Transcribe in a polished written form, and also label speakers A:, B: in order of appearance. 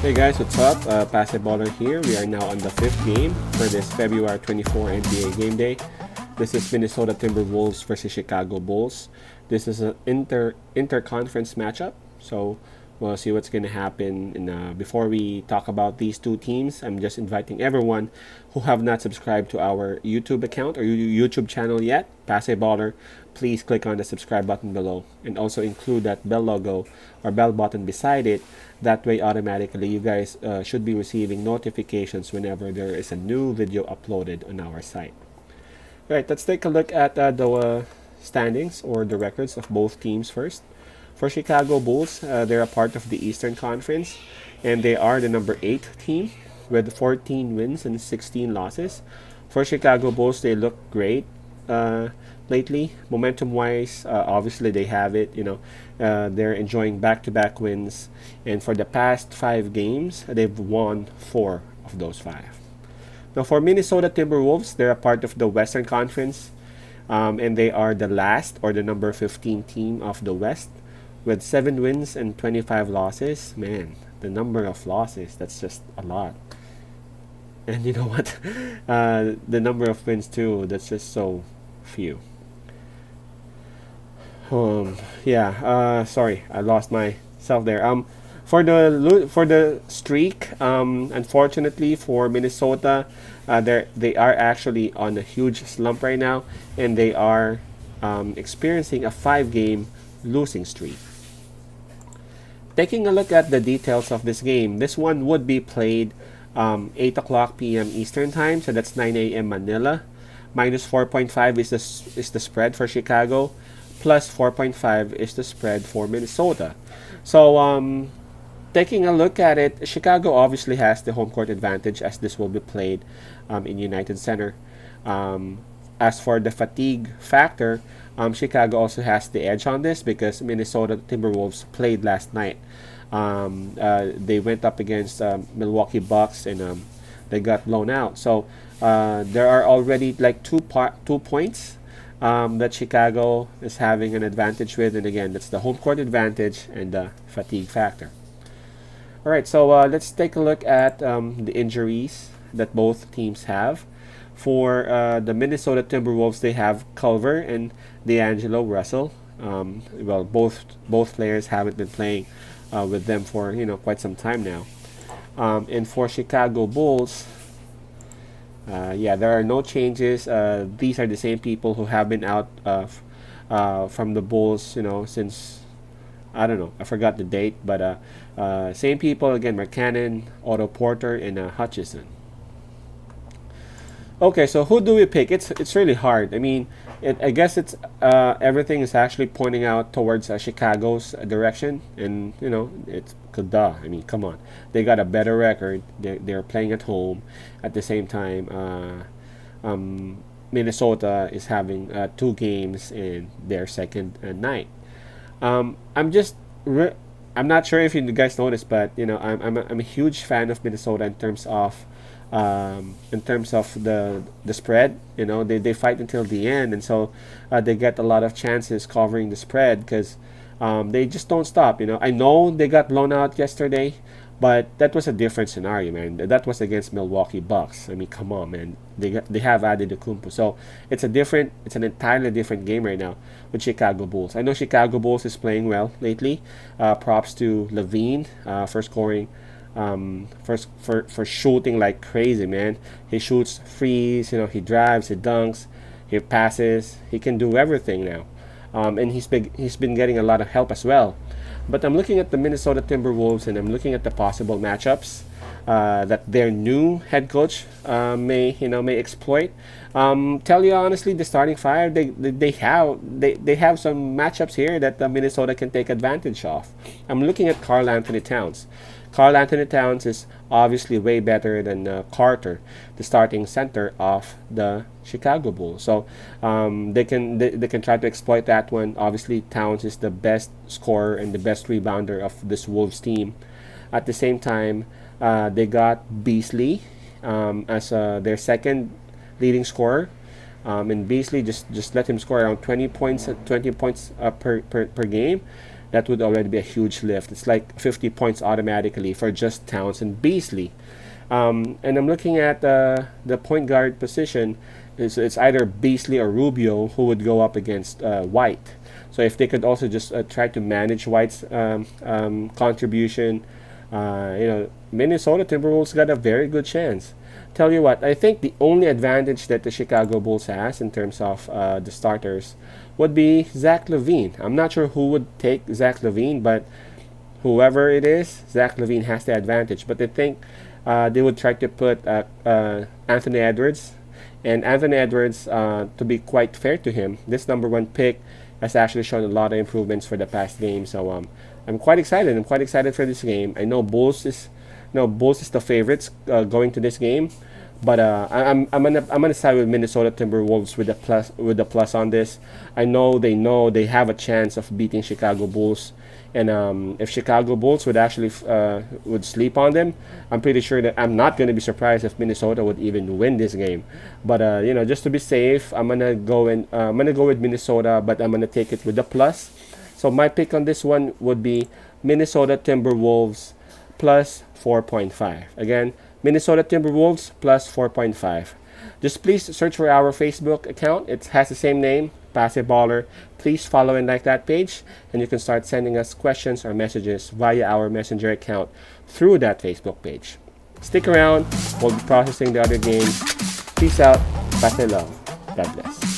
A: Hey guys, what's up? Basketballer here. We are now on the 5th game for this February 24 NBA game day. This is Minnesota Timberwolves versus Chicago Bulls. This is an inter-conference matchup, so we'll see what's going to happen. And before we talk about these two teams, I'm just inviting everyone who have not subscribed to our YouTube account or YouTube channel yet, Basketballer. Please click on the subscribe button below and also include that bell logo or bell button beside it. That way automatically you guys should be receiving notifications whenever there is a new video uploaded on our site. Alright, let's take a look at the standings or the records of both teams first. For Chicago Bulls, they're a part of the Eastern Conference and they are the number 8 team with 14 wins and 16 losses. For Chicago Bulls, they look great lately, momentum wise. Obviously they have it, they're enjoying back-to-back wins, and for the past 5 games they've won 4 of those 5. Now for Minnesota Timberwolves, they're a part of the Western Conference, and they are the last or the number 15 team of the West with 7 wins and 25 losses. Man, the number of losses, that's just a lot. And you know what? The number of wins too, that's just so few. Sorry, I lost myself there. For the streak, unfortunately for Minnesota, they are actually on a huge slump right now, and they are experiencing a 5-game losing streak. Taking a look at the details of this game, this one would be played 8 o'clock p.m. Eastern time, so that's 9 a.m. Manila. Minus 4.5 is the spread for Chicago. Plus 4.5 is the spread for Minnesota. So taking a look at it, Chicago obviously has the home court advantage as this will be played in United Center. As for the fatigue factor, Chicago also has the edge on this because Minnesota Timberwolves played last night. They went up against Milwaukee Bucks and they got blown out. So there are already like 2 points that Chicago is having an advantage with, and again, that's the home court advantage and the fatigue factor. Alright, so let's take a look at the injuries that both teams have. For the Minnesota Timberwolves, they have Culver and D'Angelo Russell. Well, both players haven't been playing with them for quite some time now. And for Chicago Bulls, there are no changes. These are the same people who have been out from the Bulls, since, I don't know, I forgot the date, but same people again: McCannon, Otto Porter, and Hutchison. Okay, so who do we pick? It's really hard. I mean, I guess it's everything is actually pointing out towards Chicago's direction, and it's duh. I mean, come on, they got a better record. They're playing at home. At the same time, Minnesota is having 2 games in their second night. I'm not sure if you guys noticed, but I'm a huge fan of Minnesota in terms of the spread. They fight until the end, and so they get a lot of chances covering the spread because they just don't stop. I know they got blown out yesterday, but that was a different scenario, man. That was against Milwaukee Bucks. I mean, come on, man. They have added the Kumpu, so it's an entirely different game right now with Chicago Bulls. I know Chicago Bulls is playing well lately. Props to Levine for scoring. For shooting like crazy, man. He shoots threes, he drives, he dunks, he passes, he can do everything now. And he's been getting a lot of help as well. But I'm looking at the Minnesota Timberwolves, and I'm looking at the possible matchups that their new head coach may exploit. Tell you honestly, the starting 5, they have some matchups here that Minnesota can take advantage of. I'm looking at Karl Anthony Towns. Karl Anthony Towns is obviously way better than Carter, the starting center of the Chicago Bulls. So they can try to exploit that one. Obviously, Towns is the best scorer and the best rebounder of this Wolves team. At the same time, they got Beasley as their second leading scorer. And Beasley just let him score around 20 points per game. that would already be a huge lift. It's like 50 points automatically for just Towns and Beasley. And I'm looking at the point guard position. It's either Beasley or Rubio who would go up against White. So if they could also just try to manage White's contribution, Minnesota Timberwolves got a very good chance. Tell you what, I think the only advantage that the Chicago Bulls has in terms of the starters would be Zach LaVine. I'm not sure who would take Zach LaVine, but whoever it is, Zach LaVine has the advantage. But I think they would try to put Anthony Edwards. And Anthony Edwards, to be quite fair to him, this #1 pick has actually shown a lot of improvements for the past game. So I'm quite excited. I'm quite excited for this game. I know Bulls is the favorites going to this game, but I'm gonna side with Minnesota Timberwolves with the plus on this. I know they have a chance of beating Chicago Bulls, and if Chicago Bulls would actually would sleep on them, I'm pretty sure that I'm not gonna be surprised if Minnesota would even win this game. But just to be safe, I'm gonna go with Minnesota, but I'm gonna take it with the plus. So my pick on this one would be Minnesota Timberwolves plus 4.5. Again, Minnesota Timberwolves plus 4.5. Just please search for our Facebook account. It has the same name, Passive Baller. Please follow and like that page, and you can start sending us questions or messages via our messenger account through that Facebook page. Stick around. We'll be processing the other games. Peace out. Passive love. God bless.